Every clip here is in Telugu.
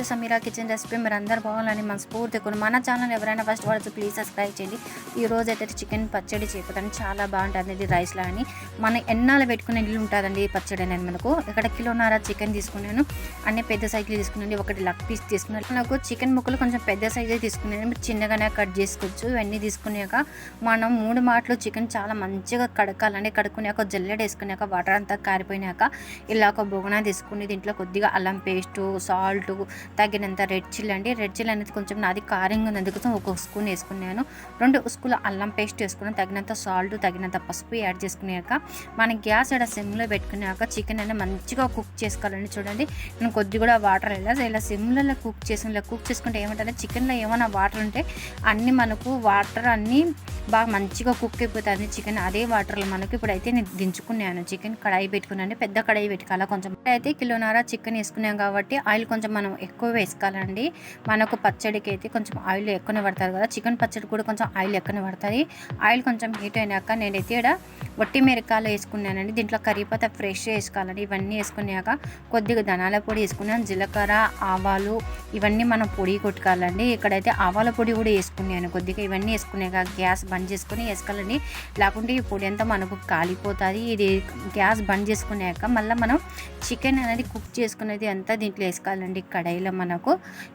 సమీరా కిచెన్ రెసిపీ మీరు అందరూ బాగుందని మనస్ఫూర్తిగా మన ఛానల్ ఎవరైనా ఫస్ట్ వాడితే ప్లీజ్ సబ్స్క్రైబ్ చేయండి. ఈ రోజు అయితే చికెన్ పచ్చడి చేయకపోతే చాలా బాగుంటుంది. ఇది రైస్లో అని మన ఎన్నాళ్ళు పెట్టుకునే ఇల్లు ఉంటుందండి. ఈ పచ్చడి అనేది మనకు ఇక్కడ కిలోన్నర చికెన్ తీసుకున్నాను. అన్ని పెద్ద సైజులు తీసుకున్నాను. ఒకటి లెగ్ పీస్ తీసుకున్నాను. నాకు చికెన్ ముక్కలు కొంచెం పెద్ద సైజే తీసుకున్నాను. మీరు చిన్నగానే కట్ చేసుకోవచ్చు. ఇవన్నీ తీసుకున్నాక మనం 3 మాటలు చికెన్ చాలా మంచిగా కడకాలండి. కడుక్కున్నాక జల్లెడ వేసుకున్నాక వాటర్ అంతా కారిపోయినాక ఇలా ఒక బొగన తీసుకుని దీంట్లో కొద్దిగా అల్లం పేస్టు, సాల్ట్, తగినంత రెడ్ చిల్లీ అండి. రెడ్ చిల్లీ అనేది కొంచెం నాది కారంగా ఉంది, అందుకోసం ఒక స్పూన్ వేసుకున్నాను. 2 స్పూన్ల అల్లం పేస్ట్ వేసుకున్నాను. తగినంత సాల్ట్, తగినంత పసుపు యాడ్ చేసుకున్నాక మనం గ్యాస్ ఇక్కడ సిమ్లో పెట్టుకున్నాక చికెన్ అనేది మంచిగా కుక్ చేసుకోవాలండి. చూడండి నేను కొద్దిగా కూడా వాటర్ ఇలా సిమ్లలో కుక్ చేసుకుంటే ఏమంటే చికెన్లో ఏమైనా వాటర్ ఉంటే అన్నీ మనకు వాటర్ అన్నీ బాగా మంచిగా కుక్ అయిపోతుంది చికెన్. అదే వాటర్లో మనకు ఇప్పుడైతే నేను దించుకున్నాను. చికెన్ కడాయి పెట్టుకున్నాను. పెద్ద కడాయి పెట్టుకోవాలి. కొంచెం అయితే కిలోన్నర చికెన్ వేసుకున్నాం కాబట్టి ఆయిల్ కొంచెం మనం ఎక్కువ వేసుకోవాలండి. మనకు పచ్చడికి అయితే కొంచెం ఆయిల్ ఎక్కువనే పడుతుంది కదా. చికెన్ పచ్చడి కూడా కొంచెం ఆయిల్ ఎక్కువనే పడుతుంది. ఆయిల్ కొంచెం హీట్ అయినాక నేనైతే ఇక్కడ వట్టి మిరకాయలు వేసుకున్నానండి. దీంట్లో కరివేపాకు ఫ్రెష్ వేసుకోవాలండి. ఇవన్నీ వేసుకున్నాక కొద్దిగా ధనాల పొడి వేసుకున్నాను. జీలకర్ర, ఆవాలు ఇవన్నీ మనం పొడి కొట్టుకోవాలండి. ఇక్కడైతే ఆవాల పొడి కూడా వేసుకున్నాను కొద్దిగా. ఇవన్నీ వేసుకున్నాక గ్యాస్ బంద్ చేసుకుని వేసుకోవాలండి. లేకుంటే ఈ పొడి అంతా మనకు కాలిపోతుంది. ఇది గ్యాస్ బంద్ చేసుకున్నాక మళ్ళీ మనం చికెన్ అనేది కుక్ చేసుకునేది అంతా దీంట్లో వేసుకోవాలండి.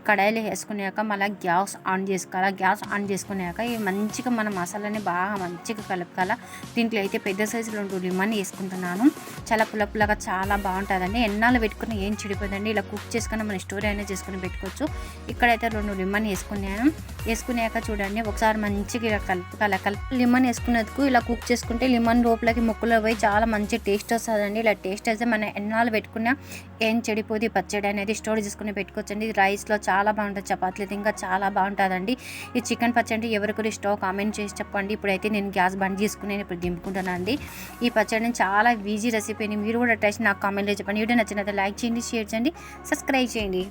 కడాయిలో వేసుకున్నాక మళ్ళీ గ్యాస్ ఆన్ చేసుకోవాలి. గ్యాస్ ఆన్ చేసుకున్నాక ఈ మంచిగా మన మసాలాని బాగా మంచిగా కలుపుకోవాలి. దీంట్లో అయితే పెద్ద సైజులో 2 లెమన్ వేసుకుంటున్నాను. చాలా పుల్లగా చాలా బాగుంటుందండి. ఎన్నాళ్ళు పెట్టుకుని ఏం చెడిపోదండి. ఇలా కుక్ చేసుకుని మన స్టోర్ అయినా చేసుకుని పెట్టుకోవచ్చు. ఇక్కడైతే 2 లెమన్ వేసుకున్నాక చూడండి ఒకసారి మంచిగా ఇలా కలుపుకోవాలి. లెమన్ వేసుకునేందుకు ఇలా కుక్ చేసుకుంటే లెమన్ లోపలికి ముక్కలో పోయి చాలా మంచి టేస్ట్ వస్తుందండి. ఇలా టేస్ట్ అయితే మన ఎన్నాళ్ళు పెట్టుకున్నా ఏం చెడిపోదు. పచ్చడి అనేది స్టోర్ చేసుకుని పెట్టుకోవచ్చండి. రైస్లో చాలా బాగుంటుంది, చపాతీలు ఇంకా చాలా బాగుంటుందండి. ఈ చికెన్ పచ్చడి ఎవరికి ఇష్టమో కామెంట్ చేసి చెప్పండి. ఇప్పుడైతే నేను గ్యాస్ బంద్ చేసుకుని ఇప్పుడు దింపుకుంటాను అండి. ఈ పచ్చడిని చాలా ఈజీ రెసిపీని మీరు కూడా ట్రై చేసి నాకు కామెంట్లో చెప్పండి. వీడియో నచ్చినట్లయితే లైక్ చేయండి, షేర్ చేయండి, సబ్స్క్రైబ్ చేయండి.